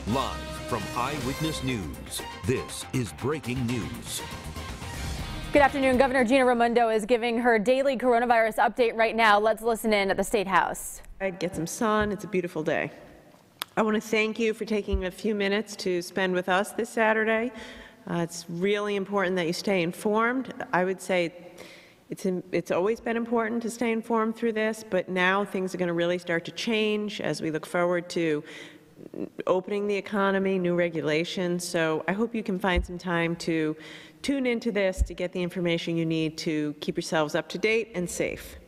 Live from Eyewitness News, this is breaking news. Good afternoon. Governor Gina Raimondo is giving her daily coronavirus update right now. Let's listen in at the State House. I'd get some sun. It's a beautiful day. I want to thank you for taking a few minutes to spend with us this Saturday. It's really important that you stay informed. I would say it's always been important to stay informed through this, but now things are going to really start to change as we look forward to opening the economy, new regulations. So I hope you can find some time to tune into this to get the information you need to keep yourselves up to date and safe.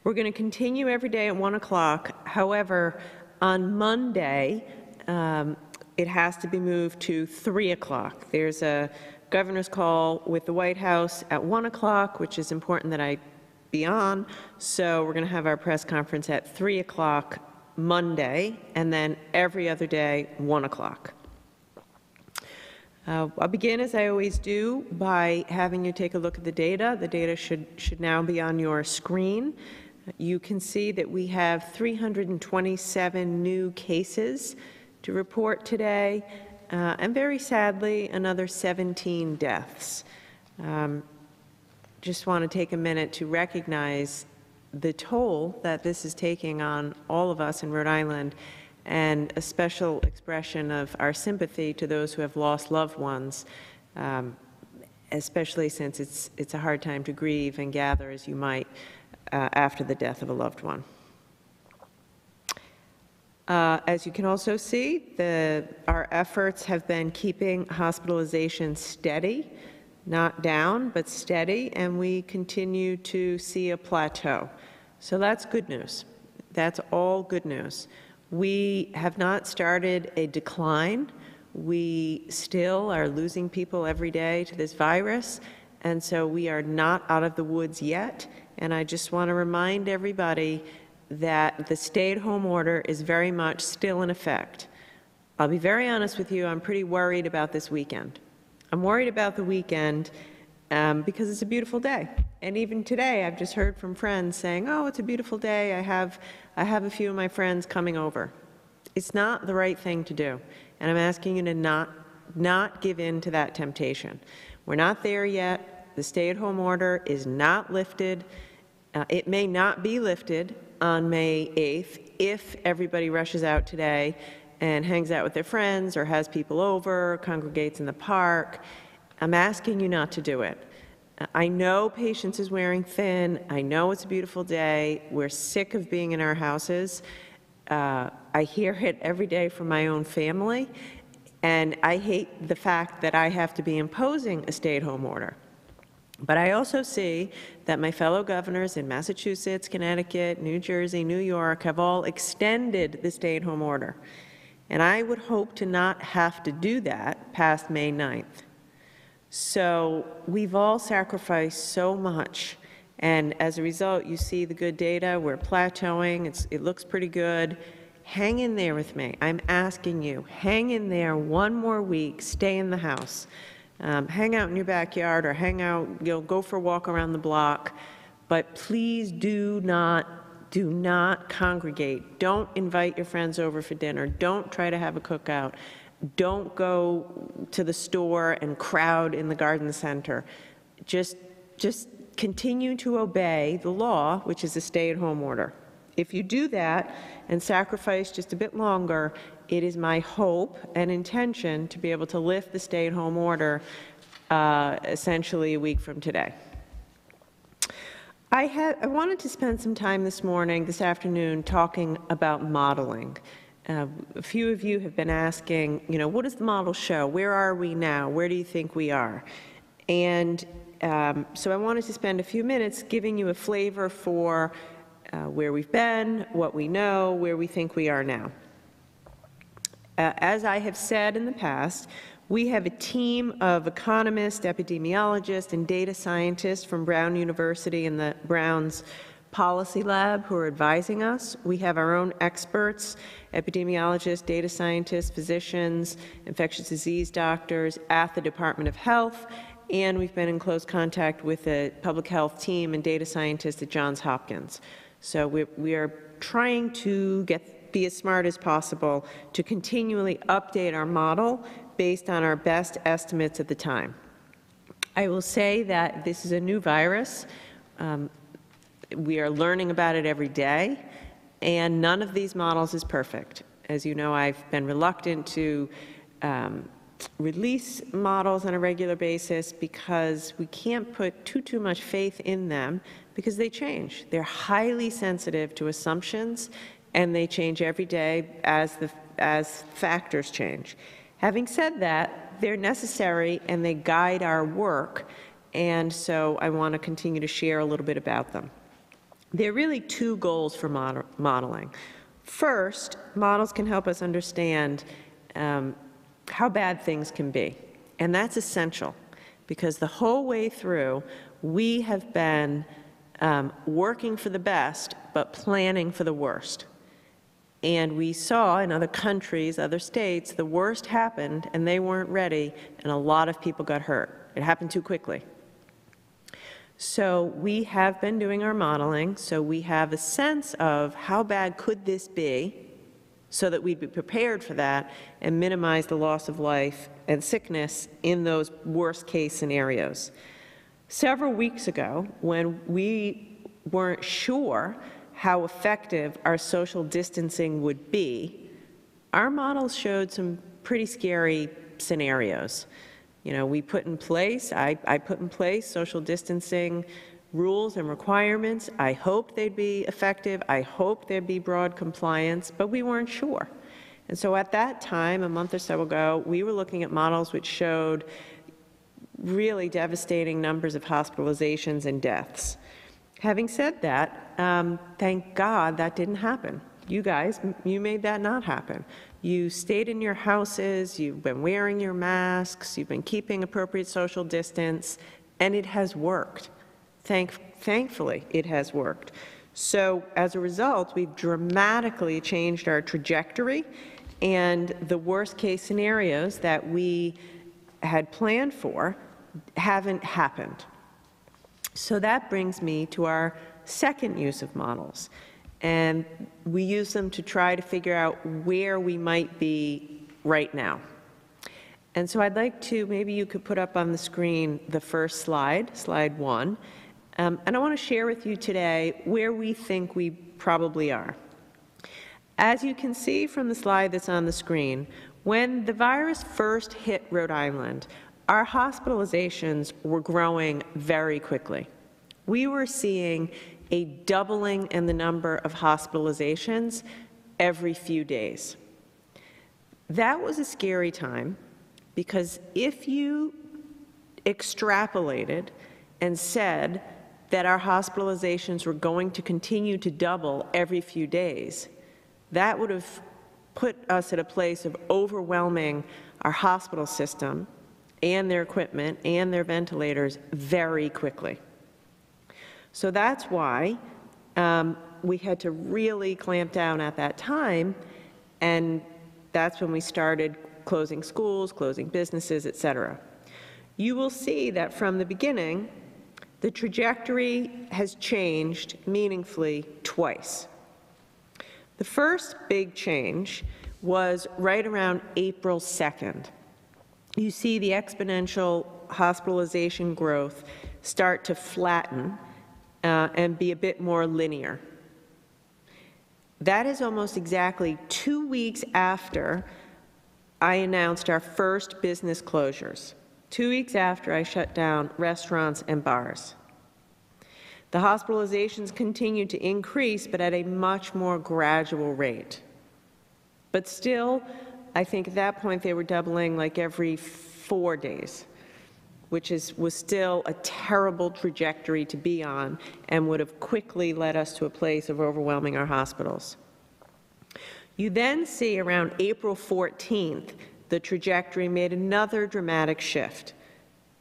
We're going to continue every day at 1 o'clock. However, on Monday, it has to be moved to 3 o'clock. There's a governor's call with the White House at 1 o'clock, which is important that I be on. So we're going to have our press conference at 3 o'clock Monday, and then every other day, 1 o'clock. I'll begin, as I always do, by having you take a look at the data. The data should now be on your screen. You can see that we have 327 new cases to report today, and very sadly, another 17 deaths. Just want to take a minute to recognize the toll that this is taking on all of us in Rhode Island, and a special expression of our sympathy to those who have lost loved ones, especially since it's a hard time to grieve and gather as you might after the death of a loved one. As you can also see, our efforts have been keeping hospitalization steady, not down, but steady, and we continue to see a plateau. So that's good news. That's all good news. We have not started a decline. We still are losing people every day to this virus, and so we are not out of the woods yet. And I just want to remind everybody that the stay-at-home order is very much still in effect. I'll be very honest with you, I'm pretty worried about this weekend. I'm worried about the weekend because it's a beautiful day. And even today, I've just heard from friends saying, oh, it's a beautiful day. I have a few of my friends coming over. It's not the right thing to do. And I'm asking you to not give in to that temptation. We're not there yet. The stay-at-home order is not lifted. It may not be lifted on May 8th if everybody rushes out today and hangs out with their friends or has people over, congregates in the park. I'm asking you not to do it. I know patience is wearing thin. I know it's a beautiful day. We're sick of being in our houses. I hear it every day from my own family, and I hate the fact that I have to be imposing a stay-at-home order. But I also see that my fellow governors in Massachusetts, Connecticut, New Jersey, New York have all extended the stay-at-home order. And I would hope to not have to do that past May 9th. So we've all sacrificed so much. And as a result, you see the good data. We're plateauing. It looks pretty good. Hang in there with me. I'm asking you, hang in there one more week. Stay in the house. Hang out in your backyard or hang out, go for a walk around the block. But please do not congregate. Don't invite your friends over for dinner. Don't try to have a cookout. Don't go to the store and crowd in the garden center. Just continue to obey the law, which is a stay-at-home order. If you do that and sacrifice just a bit longer, it is my hope and intention to be able to lift the stay-at-home order essentially a week from today. I wanted to spend some time this afternoon, talking about modeling. A few of you have been asking, what does the model show? Where are we now? Where do you think we are? And so I wanted to spend a few minutes giving you a flavor for where we've been, what we know, where we think we are now. As I have said in the past, we have a team of economists, epidemiologists, and data scientists from Brown University and the Brown's Policy Lab who are advising us. We have our own experts, epidemiologists, data scientists, physicians, infectious disease doctors at the Department of Health, and we've been in close contact with the public health team and data scientists at Johns Hopkins. So we are trying to get be as smart as possible to continually update our model based on our best estimates at the time. I will say that this is a new virus. We are learning about it every day, and none of these models is perfect. As you know, I've been reluctant to release models on a regular basis because we can't put too much faith in them because they change. They're highly sensitive to assumptions, and they change every day as factors change. Having said that, they're necessary and they guide our work, and so I want to continue to share a little bit about them. There are really two goals for modeling. First, models can help us understand how bad things can be, and that's essential because the whole way through we have been working for the best but planning for the worst. And we saw in other countries, other states, the worst happened and they weren't ready and a lot of people got hurt. It happened too quickly. So we have been doing our modeling, so we have a sense of how bad could this be so that we'd be prepared for that and minimize the loss of life and sickness in those worst case scenarios. Several weeks ago, when we weren't sure how effective our social distancing would be, our models showed some pretty scary scenarios. You know, we put in place, I put in place social distancing rules and requirements. I hoped they'd be effective. I hoped there'd be broad compliance, but we weren't sure. And so at that time, a month or so ago, we were looking at models which showed really devastating numbers of hospitalizations and deaths. Having said that, thank God that didn't happen. You guys, you made that not happen. You stayed in your houses, you've been wearing your masks, you've been keeping appropriate social distance, and it has worked. Thankfully, it has worked. So as a result, we've dramatically changed our trajectory, and the worst case scenarios that we had planned for haven't happened. So that brings me to our second use of models. And we use them to try to figure out where we might be right now. And so I'd like to, maybe you could put up on the screen the first slide, slide 1. And I want to share with you today where we think we probably are. As you can see from the slide that's on the screen, when the virus first hit Rhode Island, our hospitalizations were growing very quickly. We were seeing a doubling in the number of hospitalizations every few days. That was a scary time because if you extrapolated and said that our hospitalizations were going to continue to double every few days, that would have put us at a place of overwhelming our hospital system and their equipment and their ventilators very quickly. So that's why we had to really clamp down at that time, and that's when we started closing schools, closing businesses, et cetera. You will see that from the beginning, the trajectory has changed meaningfully twice. The first big change was right around April 2nd. You see the exponential hospitalization growth start to flatten and be a bit more linear. That is almost exactly 2 weeks after I announced our first business closures, 2 weeks after I shut down restaurants and bars. The hospitalizations continued to increase, but at a much more gradual rate. But still, I think at that point they were doubling like every 4 days, which was still a terrible trajectory to be on and would have quickly led us to a place of overwhelming our hospitals. You then see around April 14th, the trajectory made another dramatic shift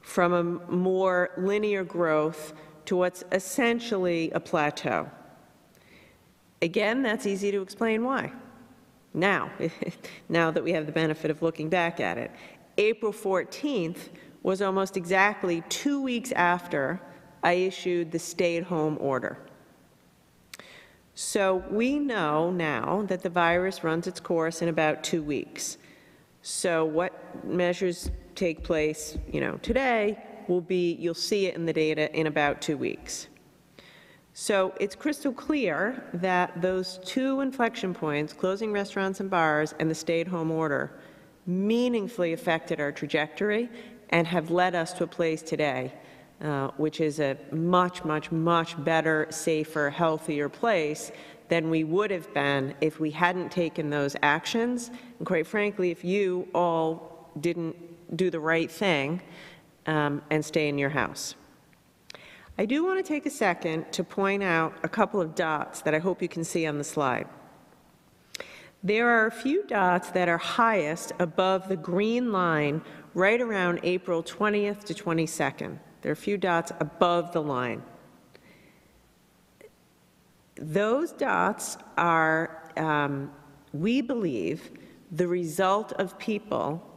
from a more linear growth to what's essentially a plateau. Again, that's easy to explain why. Now that we have the benefit of looking back at it. April 14th was almost exactly 2 weeks after I issued the stay-at-home order. So we know now that the virus runs its course in about 2 weeks. So what measures take place, today will be, you'll see it in the data in about 2 weeks. So it's crystal clear that those two inflection points, closing restaurants and bars and the stay-at-home order, meaningfully affected our trajectory and have led us to a place today, which is a much, much, much better, safer, healthier place than we would have been if we hadn't taken those actions. And quite frankly, if you all didn't do the right thing and stay in your house. I do want to take a second to point out a couple of dots that I hope you can see on the slide. There are a few dots that are highest above the green line right around April 20th to 22nd. There are a few dots above the line. Those dots are, we believe, the result of people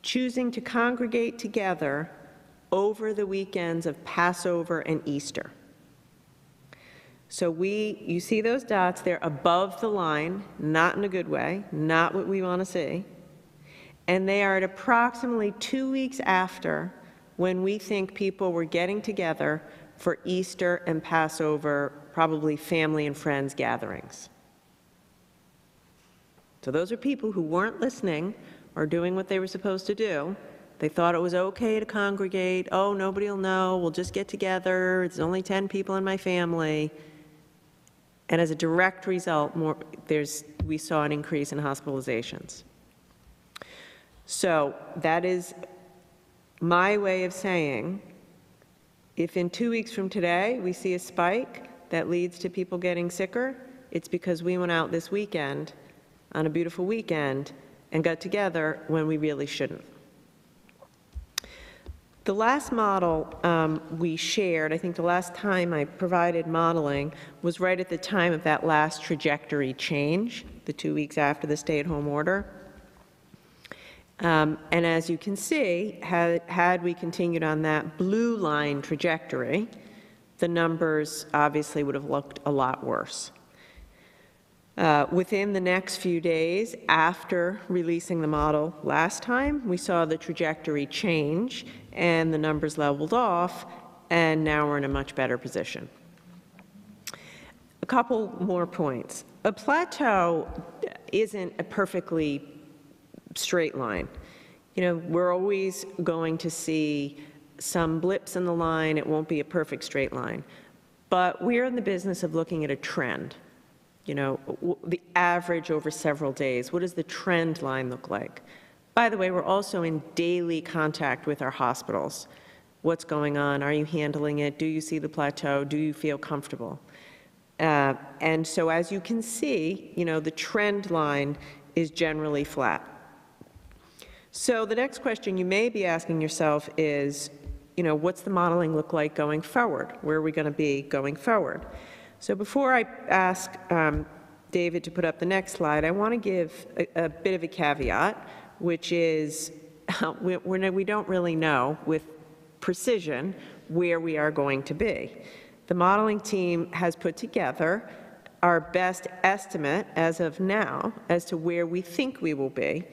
choosing to congregate together over the weekends of Passover and Easter. So you see those dots, they're above the line, not in a good way, not what we want to see. And they are at approximately 2 weeks after when we think people were getting together for Easter and Passover, probably family and friends gatherings. So those are people who weren't listening or doing what they were supposed to do. They thought it was okay to congregate. Oh, nobody will know. We'll just get together. It's only 10 people in my family. And as a direct result, we saw an increase in hospitalizations. So that is my way of saying, if in 2 weeks from today we see a spike that leads to people getting sicker, it's because we went out this weekend, on a beautiful weekend, and got together when we really shouldn't. The last model we shared, I think the last time I provided modeling, was right at the time of that last trajectory change, the 2 weeks after the stay-at-home order. And as you can see, had we continued on that blue line trajectory, the numbers obviously would have looked a lot worse. Within the next few days after releasing the model last time, we saw the trajectory change and the numbers leveled off, and now we're in a much better position. A couple more points. A plateau isn't a perfectly straight line. We're always going to see some blips in the line. It won't be a perfect straight line. But we're in the business of looking at a trend. The average over several days. What does the trend line look like? By the way, we're also in daily contact with our hospitals. What's going on? Are you handling it? Do you see the plateau? Do you feel comfortable? And so as you can see, the trend line is generally flat. So the next question you may be asking yourself is, what's the modeling look like going forward? Where are we going to be going forward? So before I ask David to put up the next slide, I want to give a bit of a caveat, which is we don't really know with precision where we are going to be. The modeling team has put together our best estimate as of now as to where we think we will be.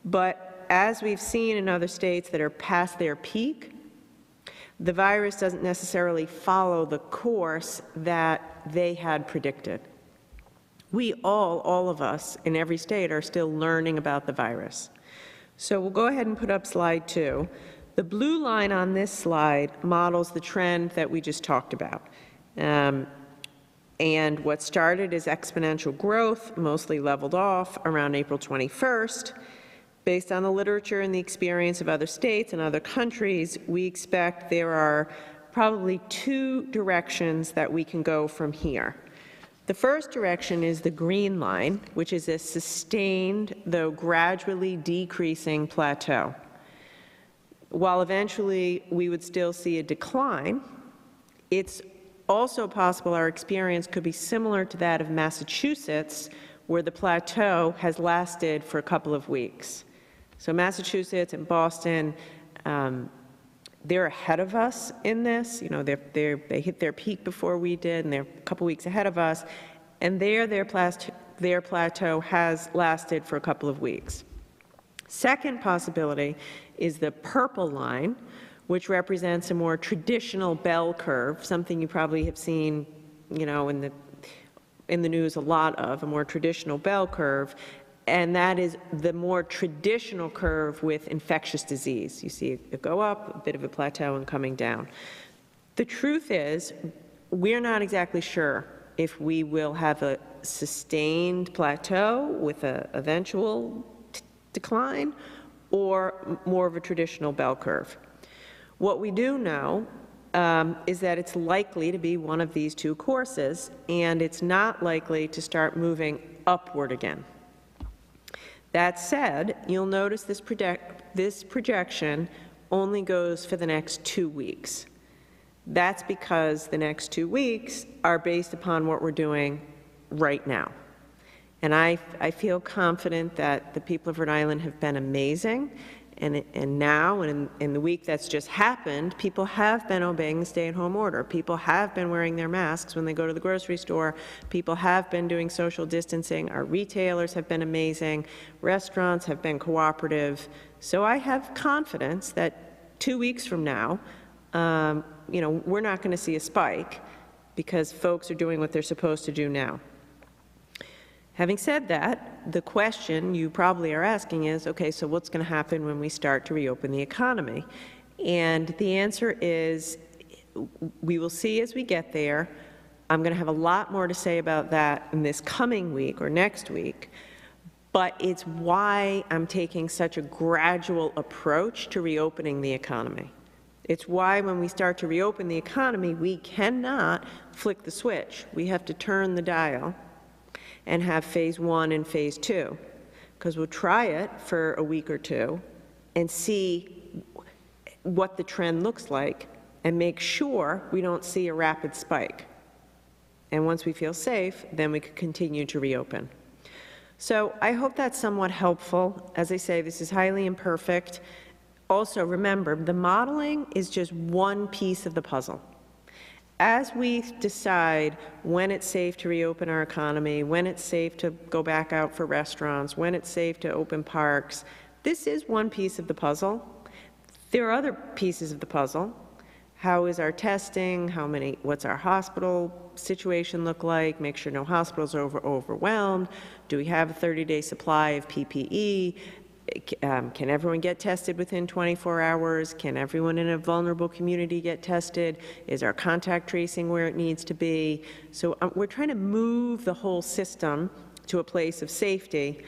But as we've seen in other states that are past their peak, the virus doesn't necessarily follow the course that they had predicted. We all of us in every state are still learning about the virus. So we'll go ahead and put up slide 2. The blue line on this slide models the trend that we just talked about. And what started as exponential growth mostly leveled off around April 21st. Based on the literature and the experience of other states and other countries, we expect there are probably 2 directions that we can go from here. The first direction is the green line, which is a sustained, though gradually decreasing plateau. While eventually we would still see a decline, it's also possible our experience could be similar to that of Massachusetts, where the plateau has lasted for a couple of weeks. So Massachusetts and Boston, they're ahead of us in this. They hit their peak before we did, and they're a couple weeks ahead of us. and their plateau has lasted for a couple of weeks. Second possibility is the purple line, which represents a more traditional bell curve, something you probably have seen, you know, in the news a lot of, a more traditional bell curve, and that is the more traditional curve with infectious disease. You see it go up, a bit of a plateau, and coming down. The truth is, we're not exactly sure if we will have a sustained plateau with an eventual decline or more of a traditional bell curve. What we do know is that it's likely to be one of these two courses, and it's not likely to start moving upward again. That said, you'll notice this projection only goes for the next 2 weeks. That's because the next 2 weeks are based upon what we're doing right now. And I feel confident that the people of Rhode Island have been amazing. And now, and in the week that's just happened, people have been obeying the stay-at-home order. People have been wearing their masks when they go to the grocery store. People have been doing social distancing. Our retailers have been amazing. Restaurants have been cooperative. So I have confidence that 2 weeks from now, you know, we're not going to see a spike because folks are doing what they're supposed to do now. Having said that, the question you probably are asking is, okay, so what's going to happen when we start to reopen the economy? And the answer is, we will see as we get there. I'm going to have a lot more to say about that in this coming week or next week, but it's why I'm taking such a gradual approach to reopening the economy. It's why when we start to reopen the economy, we cannot flick the switch. We have to turn the dial and have phase 1 and phase 2, because we'll try it for a week or two and see what the trend looks like and make sure we don't see a rapid spike. And once we feel safe, then we could continue to reopen. So I hope that's somewhat helpful. As I say, this is highly imperfect. Also, remember, the modeling is just one piece of the puzzle. As we decide when it's safe to reopen our economy, when it's safe to go back out for restaurants, when it's safe to open parks, this is one piece of the puzzle. There are other pieces of the puzzle. How is our testing? What's our hospital situation look like? Make sure no hospitals are overwhelmed. Do we have a 30-day supply of PPE? Can everyone get tested within 24 hours? Can everyone in a vulnerable community get tested? Is our contact tracing where it needs to be? So we're trying to move the whole system to a place of safety,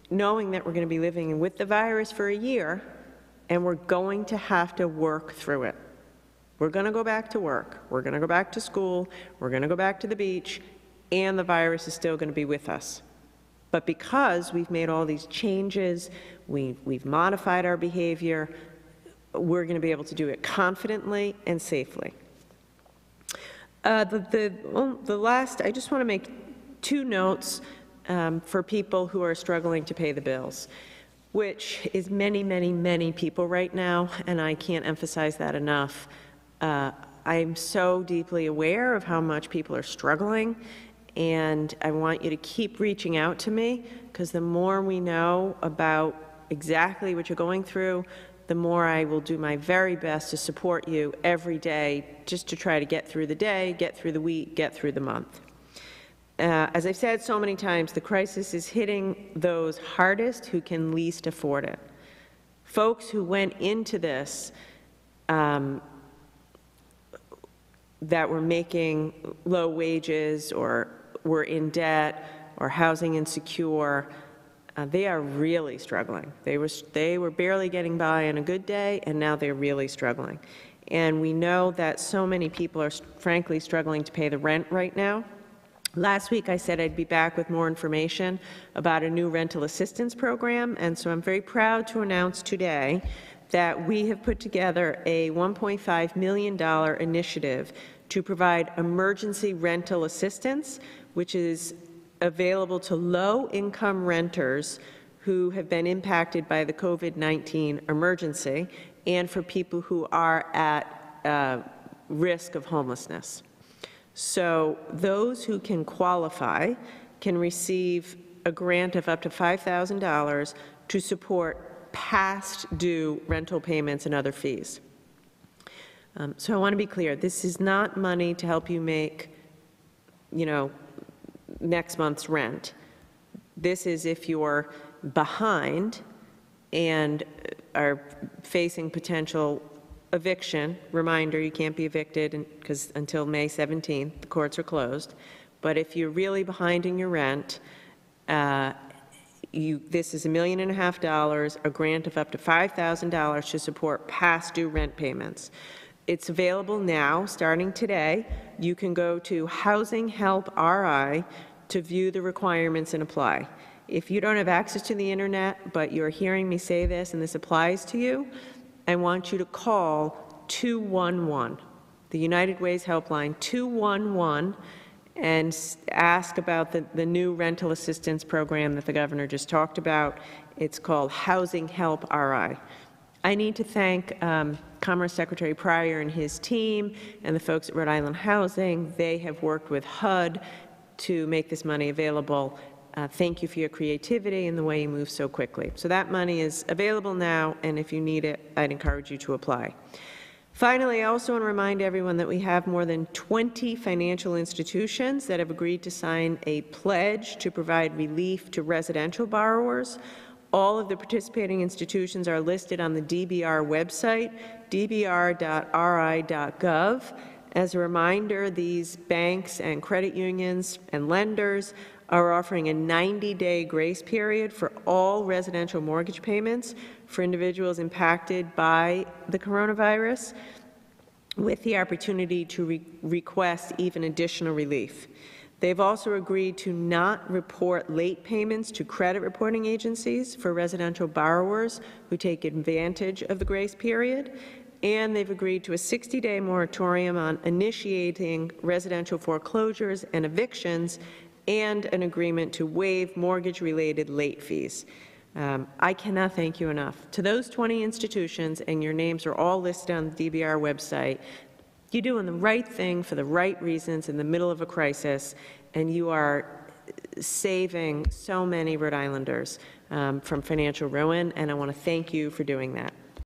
knowing that we're going to be living with the virus for a year, and we're going to have to work through it. We're going to go back to work. We're going to go back to school. We're going to go back to the beach, and the virus is still going to be with us. But because we've made all these changes, we've modified our behavior, we're going to be able to do it confidently and safely. The last, I just want to make 2 notes for people who are struggling to pay the bills, which is many, many, many people right now, and I can't emphasize that enough. I'm so deeply aware of how much people are struggling, and I want you to keep reaching out to me, because the more we know about exactly what you're going through, the more I will do my very best to support you every day, just to try to get through the day, get through the week, get through the month. As I've said so many times, the crisis is hitting those hardest who can least afford it. Folks who went into this that were making low wages or were in debt or housing insecure, they are really struggling. They were barely getting by on a good day, and now they're really struggling. And we know that so many people are frankly struggling to pay the rent right now. Last week I said I'd be back with more information about a new rental assistance program, and so I'm very proud to announce today that we have put together a $1.5 million initiative to provide emergency rental assistance, which is available to low-income renters who have been impacted by the COVID-19 emergency and for people who are at risk of homelessness. So those who can qualify can receive a grant of up to $5,000 to support past due rental payments and other fees. So I want to be clear, this is not money to help you make, next month's rent. This is if you're behind and are facing potential eviction. Reminder, you can't be evicted because until May 17th, the courts are closed. But if you're really behind in your rent, this is $1.5 million, a grant of up to $5,000 to support past due rent payments. It's available now, starting today. You can go to Housing Help RI to view the requirements and apply. If you don't have access to the internet, but you're hearing me say this and this applies to you, I want you to call 211, the United Ways helpline, 211, and ask about the new rental assistance program that the governor just talked about. It's called Housing Help RI. I need to thank Commerce Secretary Pryor and his team and the folks at Rhode Island Housing. They have worked with HUD to make this money available. Thank you for your creativity and the way you move so quickly. So that money is available now, and if you need it, I'd encourage you to apply. Finally, I also want to remind everyone that we have more than 20 financial institutions that have agreed to sign a pledge to provide relief to residential borrowers. All of the participating institutions are listed on the DBR website, dbr.ri.gov. As a reminder, these banks and credit unions and lenders are offering a 90-day grace period for all residential mortgage payments for individuals impacted by the coronavirus, with the opportunity to request even additional relief. They've also agreed to not report late payments to credit reporting agencies for residential borrowers who take advantage of the grace period, and they've agreed to a 60-day moratorium on initiating residential foreclosures and evictions, and an agreement to waive mortgage-related late fees. I cannot thank you enough. To those 20 institutions, and your names are all listed on the DBR website, you're doing the right thing for the right reasons in the middle of a crisis, and you are saving so many Rhode Islanders from financial ruin, and I want to thank you for doing that.